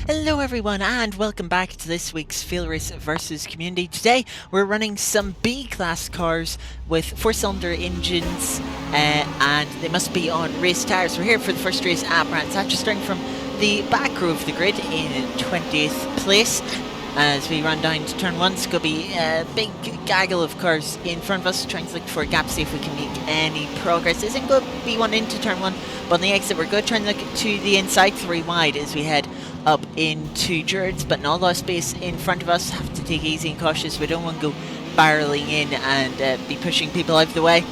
Hello everyone and welcome back to this week's FailRace versus Community. Today we're running some B-class cars with 4-cylinder engines and they must be on race tires. We're here for the first race at Brands Hatch, starting from the back row of the grid in 20th place. As we run down to turn 1, it's going to be a big gaggle of cars in front of us, trying to look for a gap, see if we can make any progress. There isn't going to be one into turn 1, but on the exit we're going to try and look to the inside 3 wide as we head up into Druids, but not a lot of space in front of us. Have to take it easy and cautious. We don't want to go barreling in and be pushing people out of the way.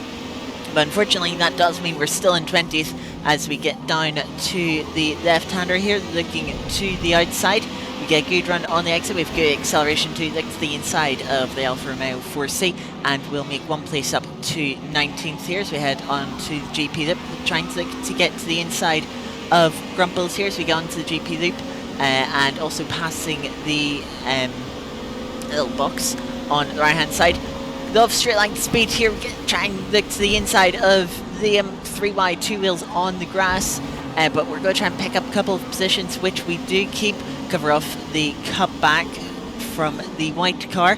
But unfortunately that does mean we're still in 20th as we get down to the left-hander here, looking to the outside. We get a good run on the exit, we have good acceleration to the inside of the Alfa Romeo 4C, and we'll make one place up to 19th here as we head on to the GP loop, trying to get to the inside of Grumples here as we get onto the GP loop, and also passing the little box on the right hand side. Love straight line speed here, trying to look to the inside of the 3 wide 2 wheels on the grass, but we're going to try and pick up a couple of positions, which we do keep. Cover off the cutback from the white car,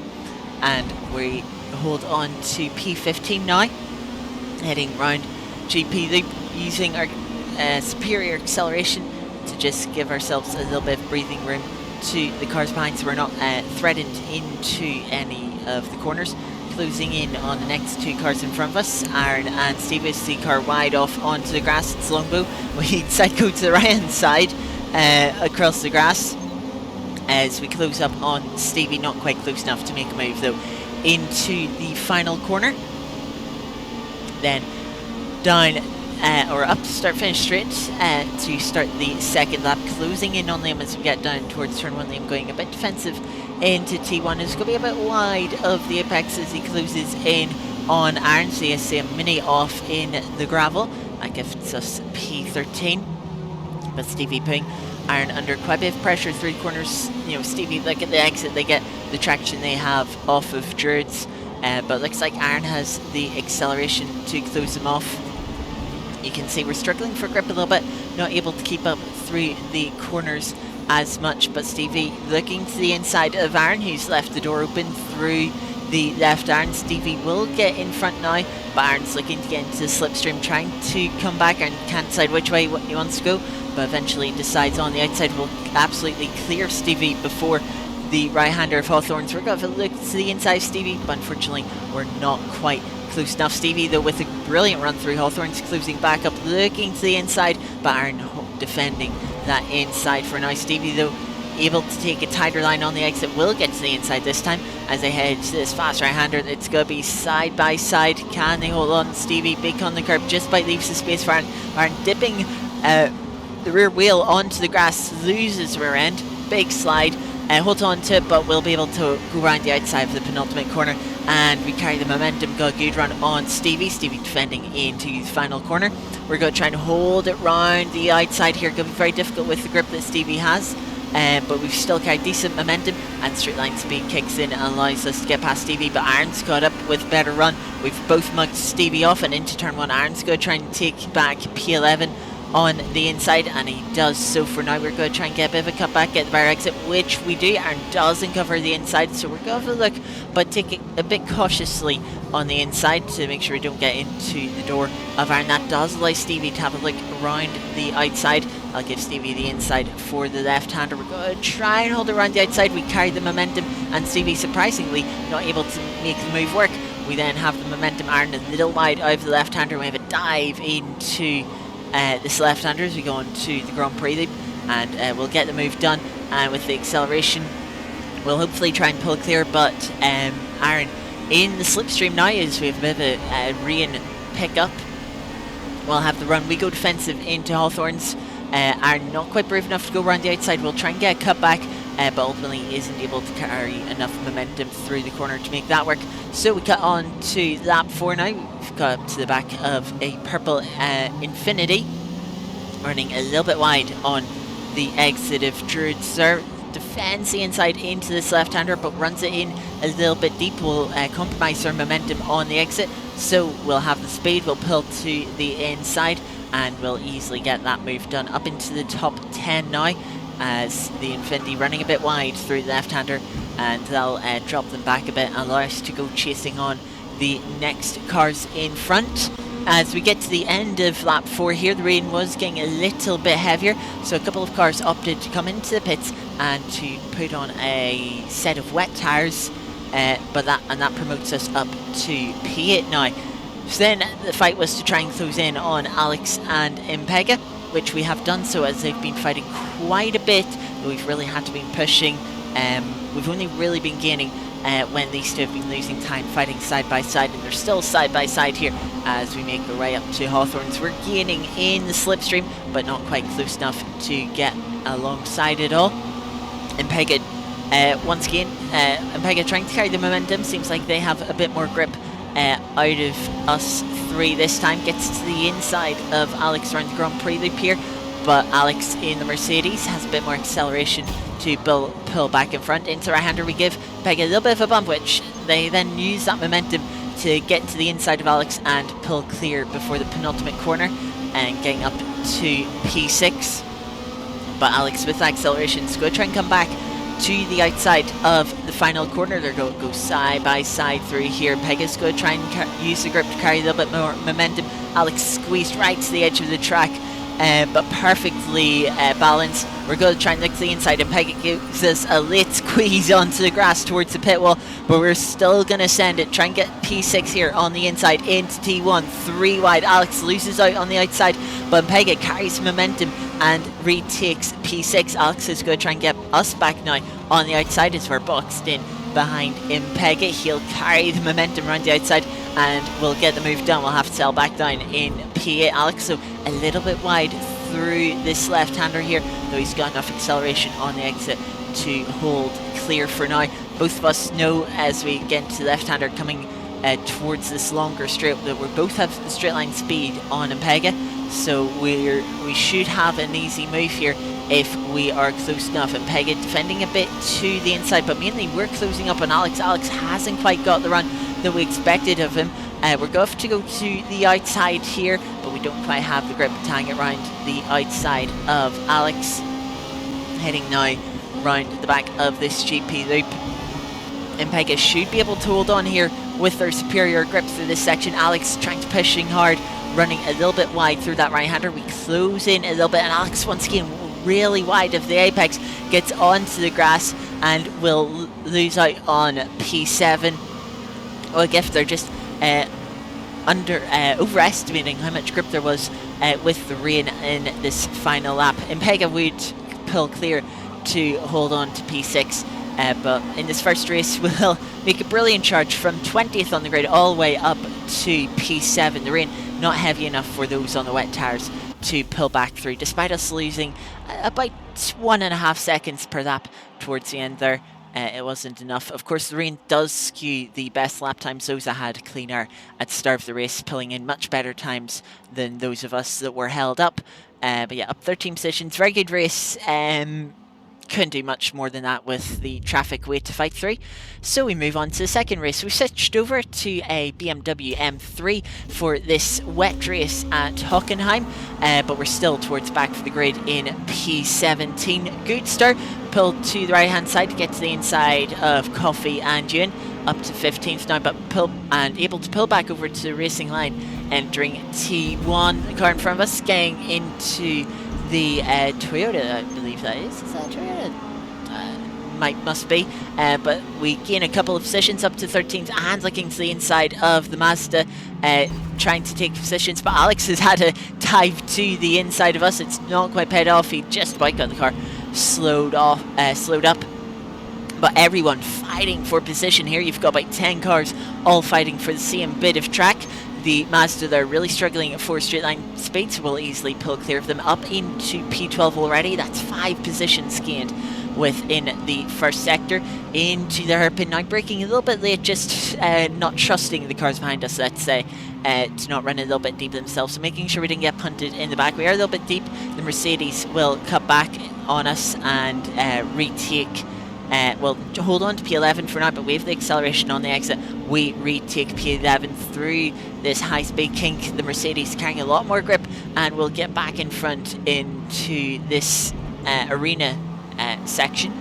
and we hold on to P15 now, heading round GP loop using our superior acceleration to just give ourselves a little bit of breathing room to the cars behind, so we're not threatened into any of the corners. Closing in on the next 2 cars in front of us, Aaron and Steve. Is the car wide off onto the grass. It's Longbow. We side go to the right hand side across the grass as we close up on Stevie, not quite close enough to make a move though, into the final corner. Then down or up to start finish straight to start the second lap, closing in on them as we get down towards turn 1. Liam going a bit defensive into T1. It's going to be a bit wide of the apex as he closes in on Aaron, so you see a mini off in the gravel. That gives us P13, but Stevie putting Aaron under quite a bit of pressure through the corners. You know, Stevie, look at the exit, they get the traction they have off of Druids, but looks like Aaron has the acceleration to close them off. You can see we're struggling for grip a little bit, not able to keep up through the corners as much, but Stevie looking to the inside of Aaron, who's left the door open through the left iron. Stevie will get in front now, but Aaron's looking to get into the slipstream, trying to come back. Aaron can't decide which way he wants to go, but eventually decides on the outside. Will absolutely clear Stevie before the right-hander of Hawthorns. We're going to look to the inside of Stevie, but unfortunately we're not quite close enough. Stevie though with a brilliant run through Hawthorns, closing back up, looking to the inside, but Aaron defending that inside for now. Stevie though able to take a tighter line on the exit, will get to the inside this time as they head to this fast right-hander. It's going to be side by side. Can they hold on? Stevie big on the curb, just by leaves the space for Aaron. Aaron dipping the rear wheel onto the grass, loses rear end, big slide, holds on to it, but will be able to go around the outside of the penultimate corner, and we carry the momentum. Got a good run on Stevie. Stevie defending into the final corner. We're going to try and hold it round the outside here. Going to be very difficult with the grip that Stevie has, but we've still carried decent momentum, and straight line speed kicks in and allows us to get past Stevie, but Aaron's caught up with a better run. We've both mugged Stevie off, and into turn 1 Aaron's going to try and take back P11 on the inside, and he does so for now. We're going to try and get a bit of a cutback, get the bar exit, which we do. Aaron doesn't cover the inside, so we're going to have a look, but take it a bit cautiously on the inside to make sure we don't get into the door of Aaron. That does allow Stevie to have a look around the outside. I'll give Stevie the inside for the left-hander. We're going to try and hold it around the outside. We carry the momentum, and Stevie surprisingly not able to make the move work. We then have the momentum. Aaron a little wide out of the left-hander. We have a dive into this left-hander as we go on to the Grand Prix loop, and we'll get the move done, and with the acceleration we'll hopefully try and pull clear, but Aaron in the slipstream now as we have a bit of a rain pickup. We'll have the run. We go defensive into Hawthorns. Aaron not quite brave enough to go around the outside. We'll try and get a cutback, but ultimately isn't able to carry enough momentum through the corner to make that work. So we cut on to lap 4 now. We've got up to the back of a purple Infinity, running a little bit wide on the exit of Druids. Defends the inside into this left-hander, but runs it in a little bit deep. Will compromise our momentum on the exit, so we'll have the speed. We'll pull to the inside, and we'll easily get that move done up into the top 10 now. as the Infinity running a bit wide through the left-hander, and they'll drop them back a bit and allow us to go chasing on the next cars in front. As we get to the end of lap 4 here, the rain was getting a little bit heavier, so a couple of cars opted to come into the pits and to put on a set of wet tyres, but that promotes us up to P8 now. So then the fight was to try and close in on Alex and Impega, which we have done so as they've been fighting quite a bit, though we've really had to be pushing. We've only really been gaining when these two have been losing time fighting side by side, and they're still side by side here as we make our way up to Hawthorns. We're gaining in the slipstream, but not quite close enough to get alongside it all. Impega, once again, Impega trying to carry the momentum. Seems like they have a bit more grip out of us three this time. Gets to the inside of Alex around the Grand Prix loop here, but Alex in the Mercedes has a bit more acceleration to pull back in front. Into right-hander we give Peg a little bit of a bump, which they then use that momentum to get to the inside of Alex and pull clear before the penultimate corner and getting up to P6. But Alex with acceleration is going to try and come back to the outside of the final corner. They're going to go side by side through here. Peg is going to try and use the grip to carry a little bit more momentum. Alex squeezed right to the edge of the track, but perfectly balanced. We're going to try and look to the inside, and Peg gives us a late squeeze onto the grass towards the pit wall, but we're still going to send it. Try and get P6 here on the inside into T1, 3 wide. Alex loses out on the outside, but Pega carries momentum and retakes P6. Alex is going to try and get us back now on the outside as we're boxed in behind Impega. He'll carry the momentum around the outside and we'll get the move done. We'll have to sell back down in P8. Alex, so a little bit wide through this left-hander here, though he's got enough acceleration on the exit to hold clear for now. Both of us know as we get into the left-hander coming towards this longer straight that we both have straight line speed on Impega, so we should have an easy move here if we are close enough. Impega defending a bit to the inside, but mainly we're closing up on Alex. Alex hasn't quite got the run that we expected of him. We're going to go to the outside here, but we don't quite have the grip to hang it around the outside of Alex. Heading now round the back of this GP loop. Impega should be able to hold on here with their superior grip through this section. Alex trying to pushing hard, running a little bit wide through that right-hander. We close in a little bit, and Alex once again really wide of the apex, gets onto the grass and will lose out on P7. Well, I guess they're just overestimating how much grip there was with the rain in this final lap. Impega would pull clear to hold on to P6. But in this first race we'll make a brilliant charge from 20th on the grid all the way up to P7. The rain not heavy enough for those on the wet tyres to pull back through, despite us losing about 1.5 seconds per lap towards the end there. It wasn't enough. Of course, the rain does skew the best lap times. Zoza had clean air at the start of the race, pulling in much better times than those of us that were held up. But yeah, up 13 positions, very good race. Couldn't do much more than that with the traffic wait to fight through. So we move on to the second race. We switched over to a BMW M3 for this wet race at Hockenheim, but we're still towards the back of the grid in P17. Good start, pulled to the right hand side to get to the inside of Coffee and Ewan, up to 15th now, but able to pull back over to the racing line, entering T1. The car in front of us getting into the Toyota, I believe that is. Is that Toyota? Must be. But we gain a couple of positions up to 13th and looking to the inside of the Mazda, trying to take positions. But Alex has had a dive to the inside of us. It's not quite paid off. He just about got the car slowed up. But everyone fighting for position here. You've got about 10 cars all fighting for the same bit of track. The Mazda, they're really struggling at 4 straight line speeds. Will easily pull clear of them up into P12 already. That's 5 positions gained within the first sector. Into the hairpin now, braking a little bit late, just not trusting the cars behind us, let's say, to not run a little bit deep themselves. So making sure we didn't get punted in the back. We are a little bit deep. The Mercedes will cut back on us and retake. We'll hold on to P11 for now, but we have the acceleration on the exit. We retake P11 through this high-speed kink. The Mercedes carrying a lot more grip, and we'll get back in front into this arena section.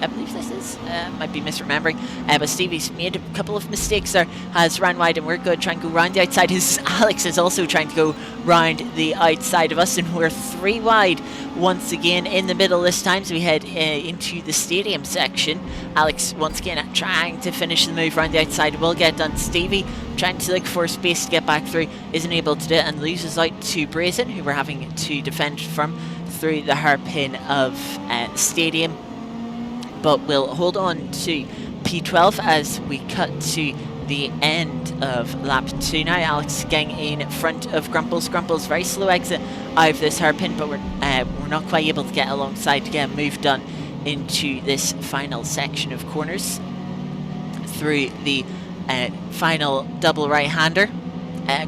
I believe this is. Might be misremembering. But Stevie's made a couple of mistakes there. Has ran wide, and we're going to try and go round the outside. Alex is also trying to go round the outside of us, and we're 3 wide once again in the middle this time. So we head into the stadium section. Alex once again trying to finish the move round the outside. Will get done. Stevie trying to look for space to get back through. Isn't able to do it and loses out to Brazen, who we're having to defend from through the hairpin of stadium, but we'll hold on to P12 as we cut to the end of lap 2 now. Alex getting in front of Grumples. Grumples very slow exit out of this hairpin, but we're not quite able to get alongside to get a move done into this final section of corners through the final double right-hander.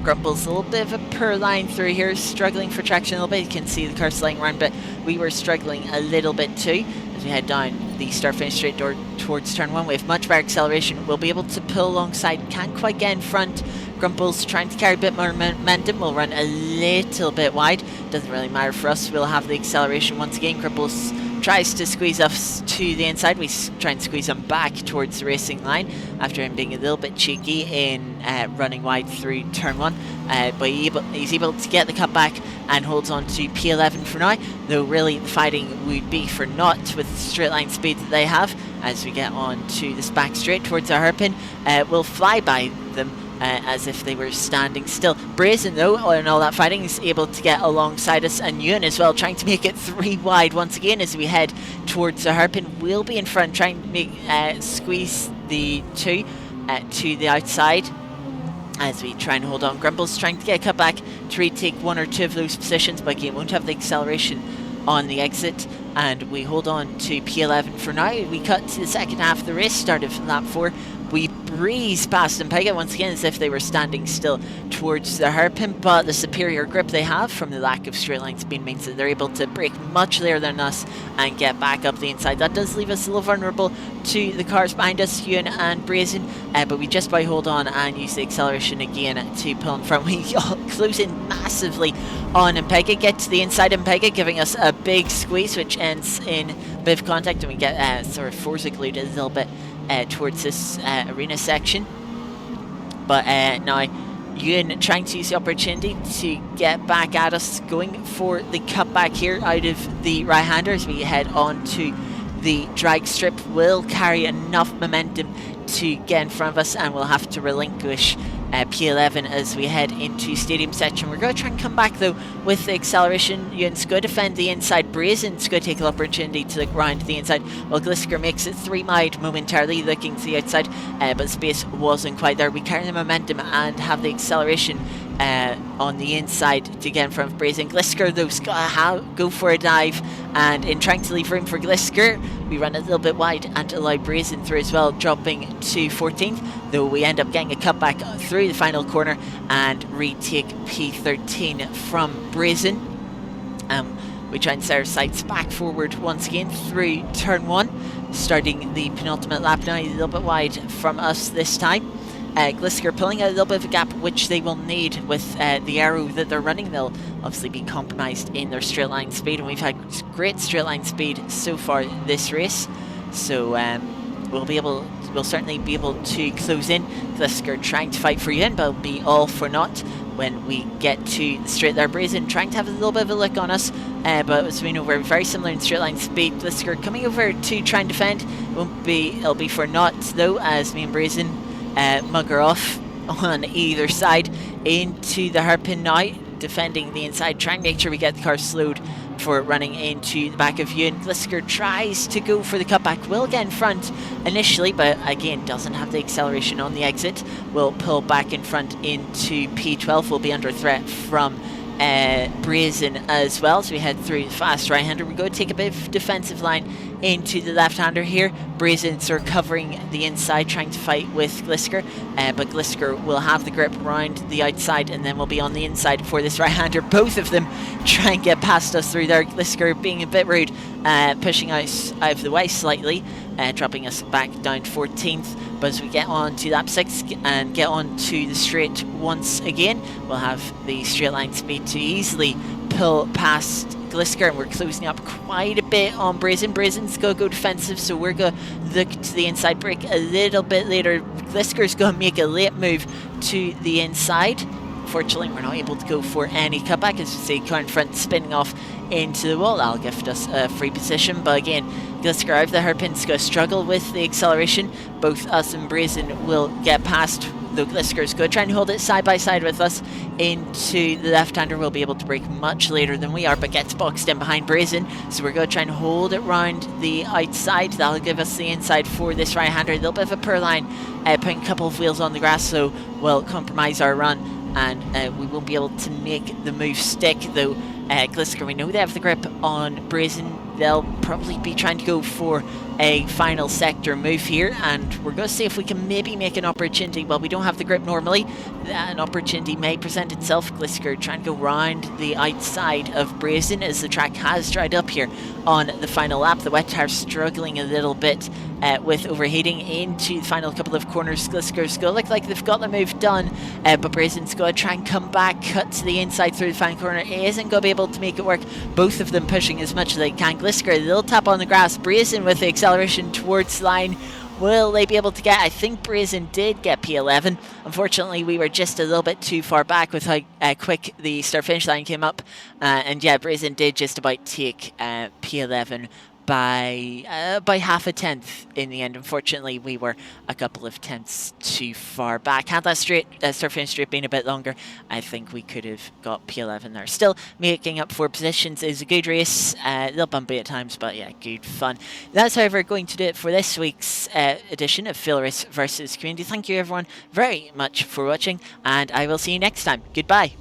Grumple's a little bit of a poor line through here, struggling for traction a little bit. You can see the car sliding around, but we were struggling a little bit too as we head down the start-finish straight door towards turn 1. We have much better acceleration. We'll be able to pull alongside. Can't quite get in front. Grumple's trying to carry a bit more momentum. We'll run a little bit wide. Doesn't really matter for us. We'll have the acceleration once again. Grumple's tries to squeeze us to the inside. We try and squeeze him back towards the racing line after him being a little bit cheeky in running wide through turn 1. But he's able to get the cut back and holds on to P11 for now, though really the fighting would be for naught with the straight line speed that they have. As we get on to this back straight towards our hairpin, we'll fly by them as if they were standing still. Brazen, though, in all that fighting, is able to get alongside us, and Ewan as well, trying to make it 3 wide once again as we head towards the hairpin. We'll be in front, trying to make squeeze the 2 to the outside as we try and hold on. Grumple's trying to get a cut back to retake 1 or 2 of those positions, but again won't have the acceleration on the exit, and we hold on to P11 for now. We cut to the second half of the race, start of lap 4. We breeze past Mpega once again as if they were standing still towards the hairpin, but the superior grip they have from the lack of straight line speed means that they're able to brake much later than us and get back up the inside. That does leave us a little vulnerable to the cars behind us, Ewan and Brazen, but we just by hold on and use the acceleration again to pull in front. We close in massively on Mpega, get to the inside of Mpega, giving us a big squeeze which ends in a bit of contact, and we get sort of force glued a little bit towards this arena section. But now Ewan trying to use the opportunity to get back at us, going for the cutback here out of the right-hander as we head on to the drag strip. Will carry enough momentum to get in front of us, and we'll have to relinquish P11 as we head into stadium section. We're going to try and come back though with the acceleration. Ewan's going to defend the inside. Brazen's going to take an opportunity to look round the inside, while Glisker makes it 3 wide momentarily, looking to the outside, but space wasn't quite there. We carry the momentum and have the acceleration on the inside to get in front of Brazen. Glisker though go for a dive, and in trying to leave room for Glisker, we run a little bit wide and allow Brazen through as well, dropping to 14th, though we end up getting a cutback through the final corner and retake P13 from Brazen. We try and set our sights back forward once again through turn 1, starting the penultimate lap now, a little bit wide from us this time. Glisker pulling a little bit of a gap, which they will need with the arrow that they're running. They'll obviously be compromised in their straight line speed, and we've had great straight line speed so far this race, so we'll certainly be able to close in. Glisker trying to fight for you in, but it'll be all for naught when we get to the straight there. Brazen trying to have a little bit of a look on us, but as we know, we're very similar in straight line speed. Glisker coming over to try and defend. It'll be for naught though, as me and Brazen mugger off on either side into the hairpin now, defending the inside, trying to make sure we get the car slowed for running into the back of Ewan. Glisker tries to go for the cutback, will get in front initially, but again doesn't have the acceleration on the exit. Will pull back in front into P12. Will be under threat from Brazen as well, so we head through the fast right-hander. We're going to take a bit of defensive line into the left-hander here. Brazen's are covering the inside, trying to fight with Glisker, but Glisker will have the grip around the outside, and then we'll be on the inside for this right-hander. Both of them try and get past us through there. Glisker being a bit rude, pushing us out of the way slightly, dropping us back down to 14th. But as we get on to lap 6 and get on to the straight once again, we'll have the straight line speed to easily pull past Glisker, and we're closing up quite a bit on Brazen. Brazen's going to go defensive, so we're going to look to the inside break a little bit later. Glisker's going to make a late move to the inside. Unfortunately, we're not able to go for any cutback, as you see, current front spinning off into the wall. That'll gift us a free position, but again, Glisker out of the hairpin's going to struggle with the acceleration. Both us and Brazen will get past, though Glisker's going to try and hold it side by side with us into the left-hander. Will be able to break much later than we are, but gets boxed in behind Brazen, so we're going to try and hold it round the outside. That'll give us the inside for this right-hander. A little bit of a poor line, putting a couple of wheels on the grass, so we'll compromise our run, and we won't be able to make the move stick, though. Glisker, we know they have the grip on Brazen. They'll probably be trying to go for a final sector move here, and we're going to see if we can maybe make an opportunity. Well, we don't have the grip normally. An opportunity may present itself. Glisker trying to go round the outside of Brazen, as the track has dried up here on the final lap. The wet tires struggling a little bit with overheating into the final couple of corners. Glisker's going to look like they've got the move done, but Brazen's going to try and come back, cut to the inside through the final corner. He isn't going to be able to make it work. Both of them pushing as much as they can. Glisker, a little tap on the grass. Brazen with the acceleration towards the line. Will they be able to get? I think Brazen did get P11. Unfortunately, we were just a little bit too far back with how quick the start finish line came up. And yeah, Brazen did just about take P11 by half a tenth in the end. Unfortunately, we were a couple of tenths too far back. Had that start finish straight been a bit longer, I think we could have got P11 there. Still, making up 4 positions is a good race. A little bumpy at times, but yeah, good fun. That's, however, going to do it for this week's edition of FailRace versus Community. Thank you, everyone, very much for watching, and I will see you next time. Goodbye.